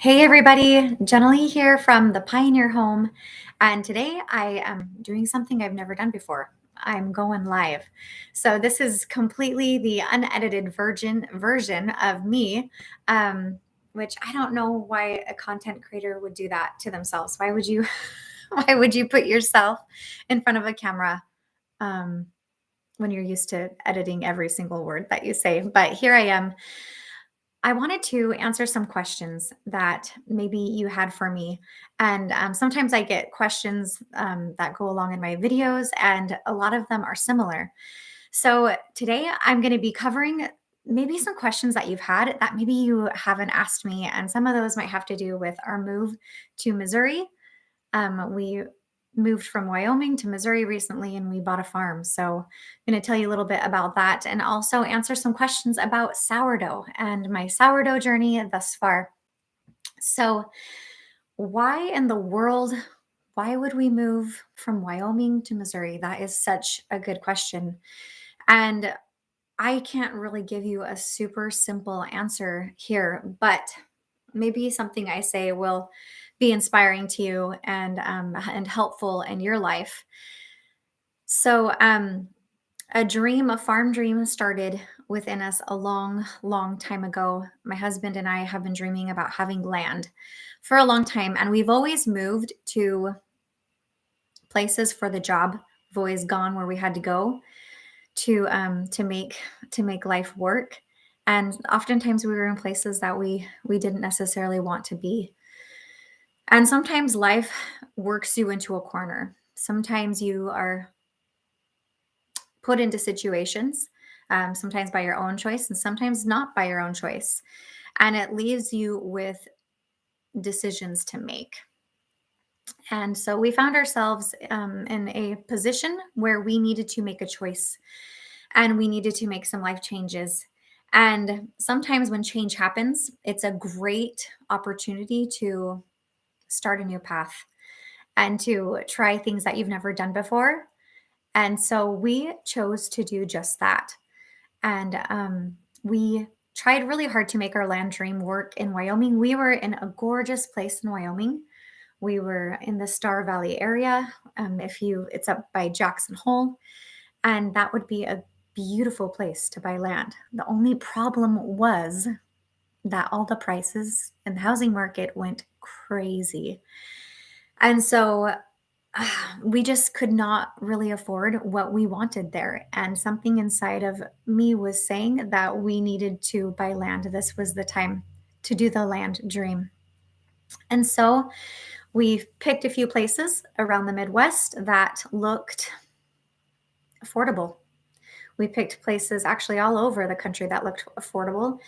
Hey everybody, Jenny here from the Pioneer Home, and today I am doing something I've never done before. I'm going live. So this is completely the unedited virgin version of me, um, which I don't know why a content creator would do that to themselves. Why would you why would you put yourself in front of a camera um, when you're used to editing every single word that you say? But here I am. I wanted to answer some questions that maybe you had for me. And sometimes I get questions that go along in my videos, and a lot of them are similar. So today I'm going to be covering maybe some questions that you've had that maybe you haven't asked me. And some of those might have to do with our move to Missouri. We moved from Wyoming to Missouri recently and we bought a farm. So I'm going to tell you a little bit about that and also answer some questions about sourdough and my sourdough journey thus far. So, why in the world, why would we move from Wyoming to Missouri? That is such a good question. And I can't really give you a super simple answer here, but maybe something I say will be inspiring to you and helpful in your life. So, a farm dream started within us a long, long time ago. My husband and I have been dreaming about having land for a long time, and we've always moved to places for the job. We've always gone where we had to go to make life work. And oftentimes we were in places that we didn't necessarily want to be. And sometimes life works you into a corner. Sometimes you are put into situations, sometimes by your own choice and sometimes not by your own choice. And it leaves you with decisions to make. And so we found ourselves in a position where we needed to make a choice and we needed to make some life changes. And sometimes when change happens, it's a great opportunity to start a new path and to try things that you've never done before. And so we chose to do just that. And we tried really hard to make our land dream work in Wyoming. We were in a gorgeous place in Wyoming. We were in the Star Valley area. It's up by Jackson Hole, and that would be a beautiful place to buy land. The only problem was that all the prices in the housing market went crazy. And so we just could not really afford what we wanted there. And something inside of me was saying that we needed to buy land. This was the time to do the land dream. And so we picked a few places around the Midwest that looked affordable. We picked places actually all over the country that looked affordable.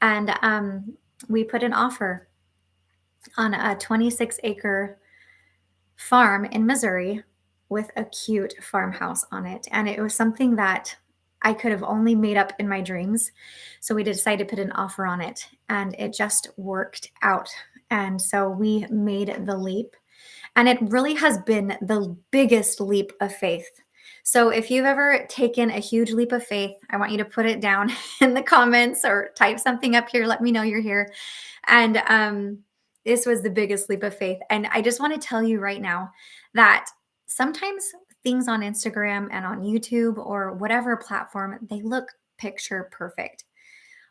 And we put an offer on a 26-acre farm in Missouri with a cute farmhouse on it. And it was something that I could have only made up in my dreams. So we decided to put an offer on it and it just worked out. And so we made the leap. And it really has been the biggest leap of faith. So if you've ever taken a huge leap of faith, I want you to put it down in the comments or type something up here. Let me know you're here. And this was the biggest leap of faith. And I just want to tell you right now that sometimes things on Instagram and on YouTube or whatever platform, they look picture perfect.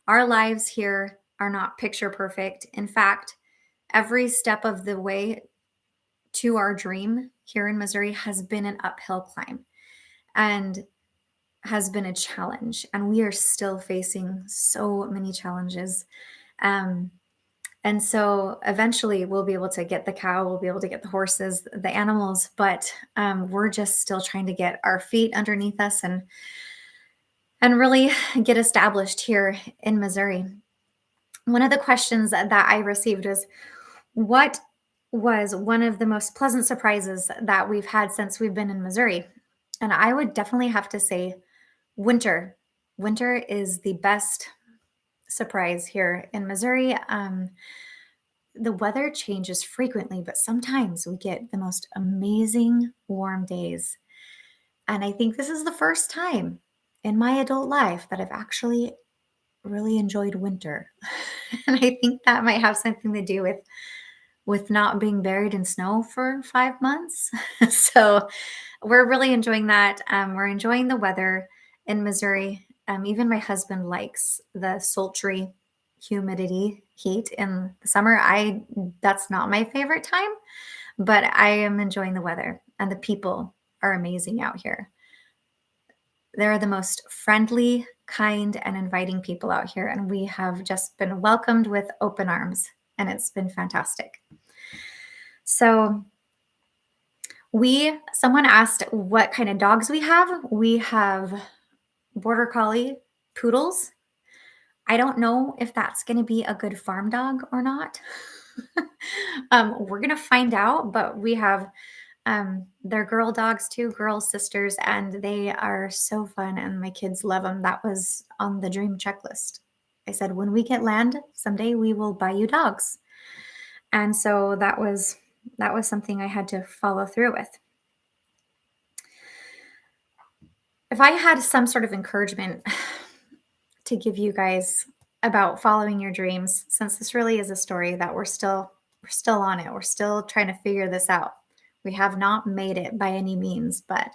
Our lives here are not picture perfect. In fact, every step of the way to our dream here in Missouri has been an uphill climb and has been a challenge. And we are still facing so many challenges. And so eventually we'll be able to get the cow, we'll be able to get the horses, the animals, but we're just still trying to get our feet underneath us and really get established here in Missouri. One of the questions that I received was, what was one of the most pleasant surprises that we've had since we've been in Missouri? And I would definitely have to say winter. Winter is the best surprise here in Missouri. The weather changes frequently, but sometimes we get the most amazing warm days. And I think this is the first time in my adult life that I've actually really enjoyed winter. And I think that might have something to do with not being buried in snow for 5 months. So, we're really enjoying that. We're enjoying the weather in Missouri. Even my husband likes the sultry humidity heat in the summer. I That's not my favorite time, but I am enjoying the weather and the people are amazing out here. They're the most friendly, kind, and inviting people out here, and we have just been welcomed with open arms, and it's been fantastic. So, someone asked what kind of dogs we have. We have border collie poodles. I don't know if that's going to be a good farm dog or not. We're going to find out, but we have they're girl dogs too, girl sisters, and they are so fun. And my kids love them. That was on the dream checklist. I said, when we get land someday, we will buy you dogs. And so that was something I had to follow through with. If I had some sort of encouragement to give you guys about following your dreams, since this really is a story that we're still on it. We're still trying to figure this out. We have not made it by any means, but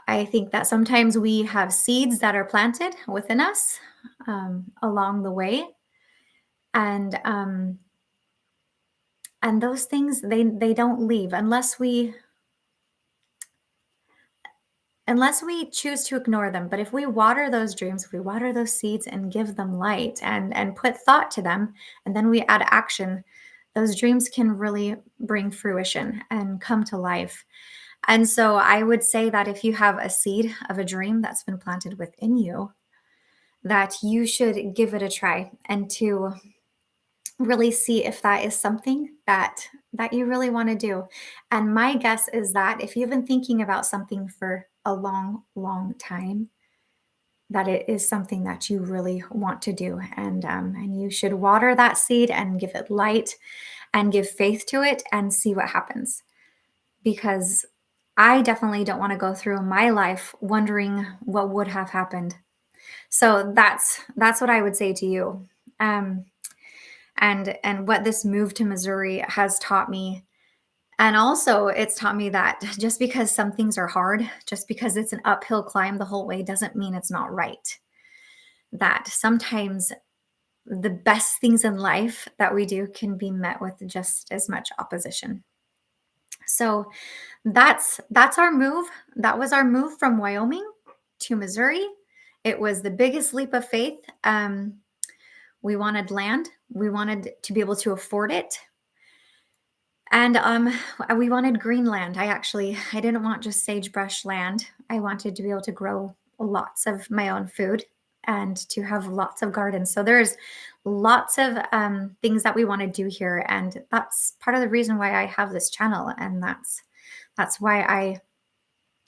I think that sometimes we have seeds that are planted within us along the way, and those things they don't leave unless we choose to ignore them. But if we water those dreams, if we water those seeds and give them light and put thought to them, and then we add action, those dreams can really bring fruition and come to life. And so I would say that if you have a seed of a dream that's been planted within you, that you should give it a try and to really see if that is something that you really want to do. And my guess is that if you've been thinking about something for a long, long time, that it is something that you really want to do, and you should water that seed and give it light and give faith to it and see what happens. Because I definitely don't want to go through my life wondering what would have happened. So that's what I would say to you. Um, and what this move to Missouri has taught me. And also it's taught me that just because some things are hard, just because it's an uphill climb the whole way doesn't mean it's not right. That sometimes the best things in life that we do can be met with just as much opposition. So that's our move. That was our move from Wyoming to Missouri. It was the biggest leap of faith. We wanted land. We wanted to be able to afford it. And we wanted green land. I didn't want just sagebrush land. I wanted to be able to grow lots of my own food and to have lots of gardens. So there's lots of things that we want to do here, and that's part of the reason why I have this channel, and that's why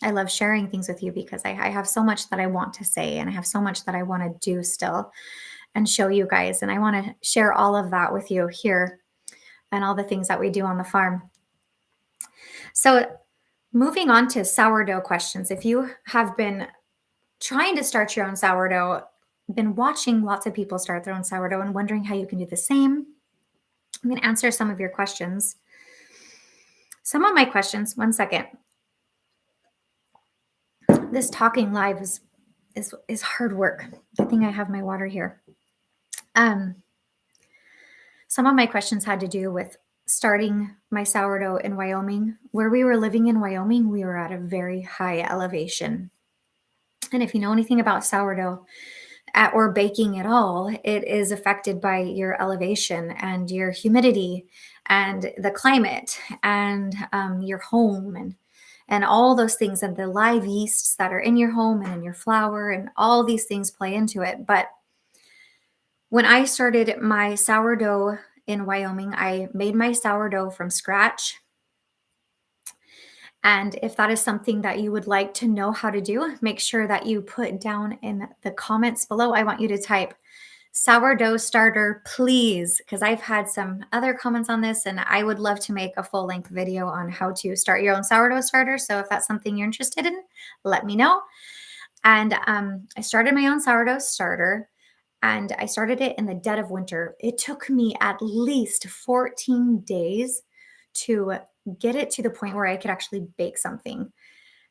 I love sharing things with you, because I have so much that I want to say, and I have so much that I want to do still and show you guys, and I want to share all of that with you here and all the things that we do on the farm. So, moving on to sourdough questions. If you have been trying to start your own sourdough, been watching lots of people start their own sourdough and wondering how you can do the same, I'm going to answer some of your questions. Some of my questions, one second. This talking live is hard work. I think I have my water here. Some of my questions had to do with starting my sourdough in Wyoming. Where we were living in Wyoming, we were at a very high elevation. And if you know anything about sourdough or baking at all, it is affected by your elevation and your humidity and the climate and your home and all those things, and the live yeasts that are in your home and in your flour, and all these things play into it. But when I started my sourdough in Wyoming, I made my sourdough from scratch. And if that is something that you would like to know how to do, make sure that you put down in the comments below. I want you to type sourdough starter, please, because I've had some other comments on this, and I would love to make a full-length video on how to start your own sourdough starter. So if that's something you're interested in, let me know. And I started my own sourdough starter. And I started it in the dead of winter. It took me at least 14 days to get it to the point where I could actually bake something.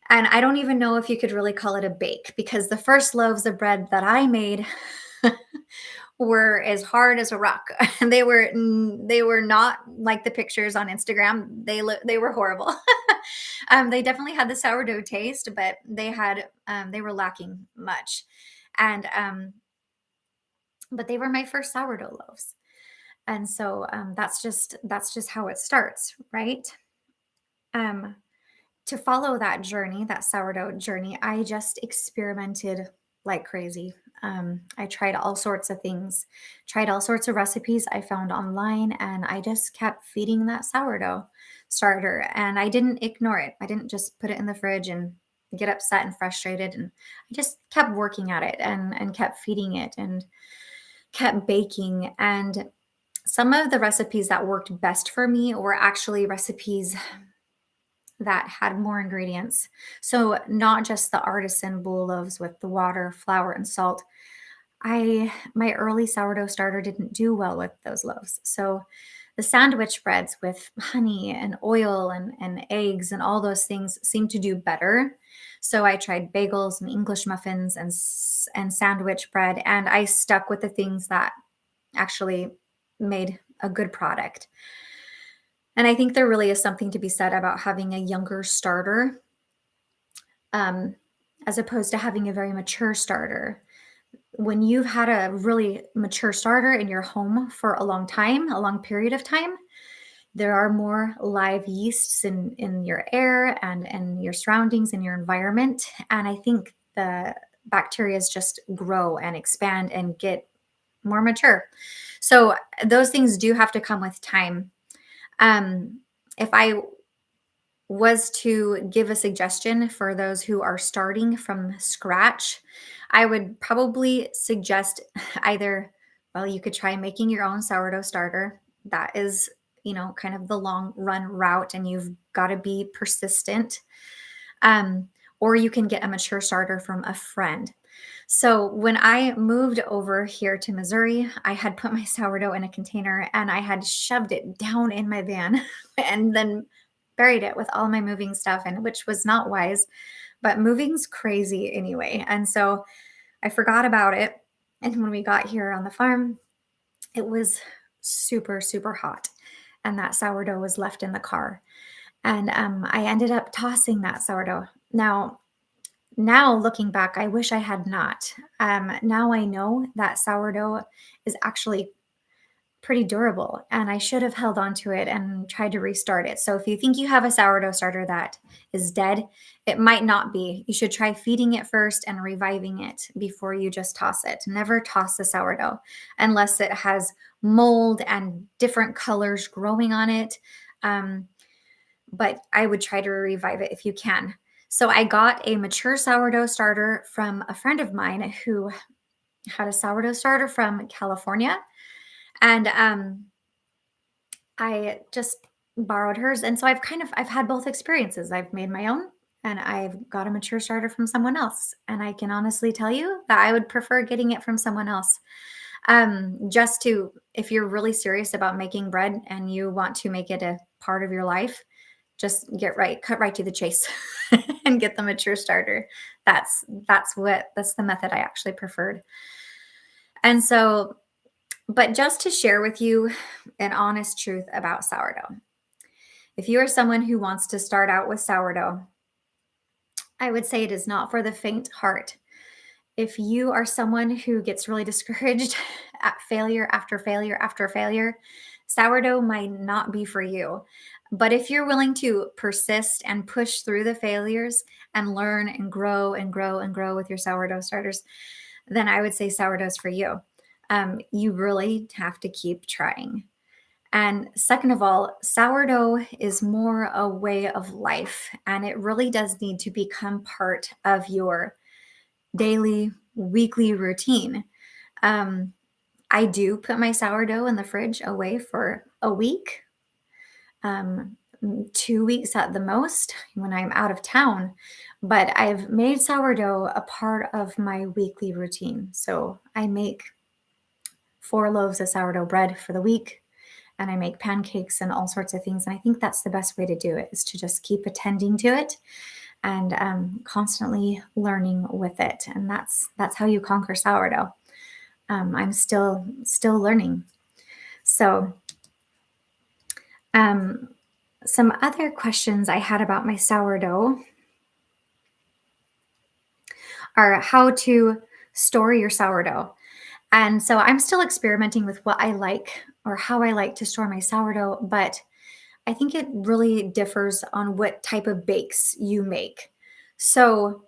And I don't even know if you could really call it a bake because the first loaves of bread that I made were as hard as a rock. They were not like the pictures on Instagram. They were horrible. They definitely had the sourdough taste, but they were lacking much. And but they were my first sourdough loaves. And so that's just how it starts, right? Um, to follow that journey, that sourdough journey, I just experimented like crazy. I tried all sorts of things, tried all sorts of recipes I found online, and I just kept feeding that sourdough starter. And I didn't ignore it. I didn't just put it in the fridge and get upset and frustrated. And I just kept working at it and kept feeding it and kept baking. And some of the recipes that worked best for me were actually recipes that had more ingredients. So not just the artisan bowl loaves with the water, flour, and salt. My early sourdough starter didn't do well with those loaves. So the sandwich breads with honey and oil and eggs and all those things seemed to do better. So I tried bagels and English muffins and sandwich bread, and I stuck with the things that actually made a good product. And I think there really is something to be said about having a younger starter, um, as opposed to having a very mature starter. When you've had a really mature starter in your home for a long time, a long period of time, there are more live yeasts in your air and your surroundings and your environment. And I think the bacteria just grow and expand and get more mature. So those things do have to come with time. If I was to give a suggestion for those who are starting from scratch, I would probably suggest either, well, you could try making your own sourdough starter. That is, kind of the long run route, and you've got to be persistent. Um, or you can get a mature starter from a friend. So when I moved over here to Missouri, I had put my sourdough in a container and I had shoved it down in my van and then buried it with all my moving stuff, and which was not wise, but moving's crazy anyway. And so I forgot about it. And when we got here on the farm, it was super, super hot. And that sourdough was left in the car. And I ended up tossing that sourdough. Now looking back, I wish I had not. Now I know that sourdough is actually pretty durable, and I should have held on to it and tried to restart it. So if you think you have a sourdough starter that is dead, it might not be. You should try feeding it first and reviving it before you just toss it. Never toss the sourdough unless it has mold and different colors growing on it. Um, but I would try to revive it if you can. So I got a mature sourdough starter from a friend of mine who had a sourdough starter from California. And I just borrowed hers. And so I've had both experiences. I've made my own and I've got a mature starter from someone else. And I can honestly tell you that I would prefer getting it from someone else. If you're really serious about making bread and you want to make it a part of your life, just cut right to the chase and get the mature starter. That's the method I actually preferred. And so, but just to share with you an honest truth about sourdough. If you are someone who wants to start out with sourdough, I would say it is not for the faint heart. If you are someone who gets really discouraged at failure after failure after failure, sourdough might not be for you. But if you're willing to persist and push through the failures and learn and grow and grow and grow with your sourdough starters, then I would say sourdough's for you. You really have to keep trying. And second of all, sourdough is more a way of life, and it really does need to become part of your daily, weekly routine. Um, I do put my sourdough in the fridge away for a week, 2 weeks at the most when I'm out of town. But I've made sourdough a part of my weekly routine. So I make 4 loaves of sourdough bread for the week, and I make pancakes and all sorts of things. And I think that's the best way to do it, is to just keep attending to it and constantly learning with it. And that's how you conquer sourdough. I'm still learning. So some other questions I had about my sourdough are how to store your sourdough. And so I'm still experimenting with what I like or how I like to store my sourdough, but I think it really differs on what type of bakes you make. So,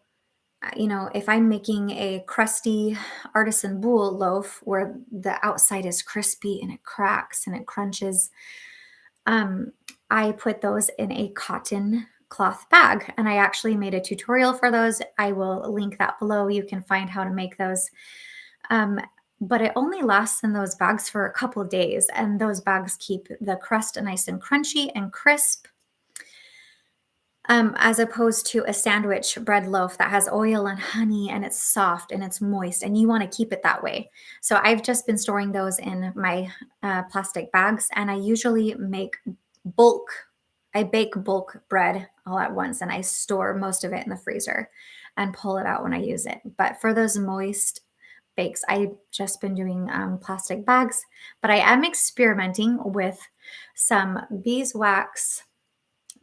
if I'm making a crusty artisan boule loaf where the outside is crispy and it cracks and it crunches, um, I put those in a cotton cloth bag. And I actually made a tutorial for those. I will link that below. You can find how to make those. Um, but it only lasts in those bags for a couple of days. And those bags keep the crust nice and crunchy and crisp. As opposed to a sandwich bread loaf that has oil and honey and it's soft and it's moist and you want to keep it that way. So I've just been storing those in my plastic bags, and I usually bulk, I bake bulk bread all at once, and I store most of it in the freezer and pull it out when I use it. But for those moist bakes, I've just been doing plastic bags, but I am experimenting with some beeswax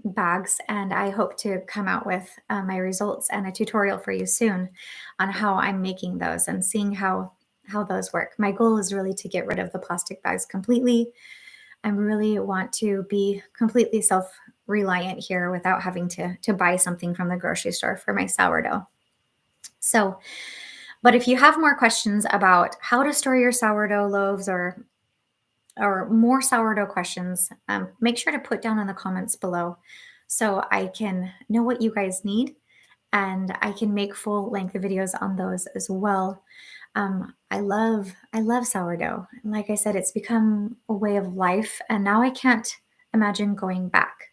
bags, and I hope to come out with my results and a tutorial for you soon on how I'm making those and seeing how those work. My goal is really to get rid of the plastic bags completely. I really want to be completely self-reliant here without having to buy something from the grocery store for my sourdough. So, but if you have more questions about how to store your sourdough loaves or more sourdough questions, make sure to put down in the comments below so I can know what you guys need and I can make full length videos on those as well. I love sourdough. And like I said, it's become a way of life, and now I can't imagine going back.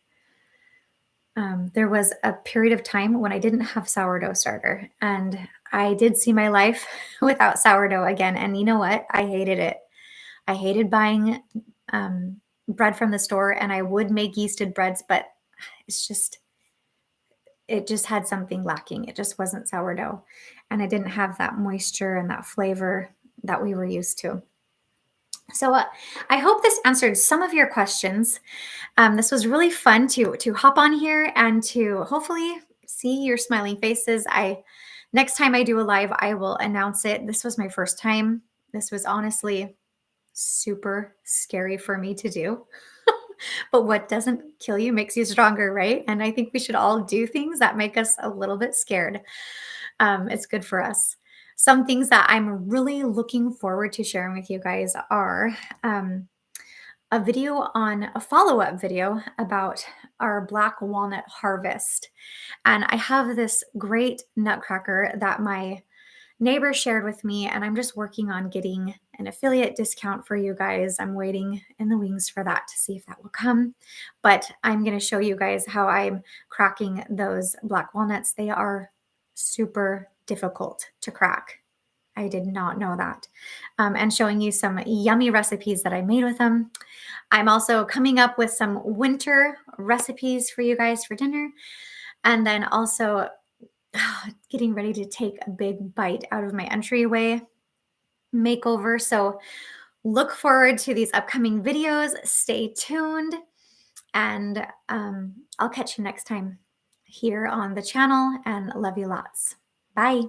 There was a period of time when I didn't have sourdough starter, and I did see my life without sourdough again. And you know what? I hated it. I hated buying bread from the store, and I would make yeasted breads, but it just had something lacking. It just wasn't sourdough, and I didn't have that moisture and that flavor that we were used to. So I hope this answered some of your questions. This was really fun to hop on here and to hopefully see your smiling faces. Next time I do a live, I will announce it. This was my first time. This was honestly super scary for me to do. But what doesn't kill you makes you stronger, right? And I think we should all do things that make us a little bit scared. It's good for us. Some things that I'm really looking forward to sharing with you guys are a follow-up video about our black walnut harvest. And I have this great nutcracker that my neighbor shared with me, and I'm just working on getting an affiliate discount for you guys. I'm waiting in the wings for that to see if that will come. But I'm going to show you guys how I'm cracking those black walnuts. They are super difficult to crack. I did not know that. And showing you some yummy recipes that I made with them. I'm also coming up with some winter recipes for you guys for dinner. And then also getting ready to take a big bite out of my entryway makeover. So look forward to these upcoming videos. Stay tuned, and I'll catch you next time here on the channel, and love you lots. Bye.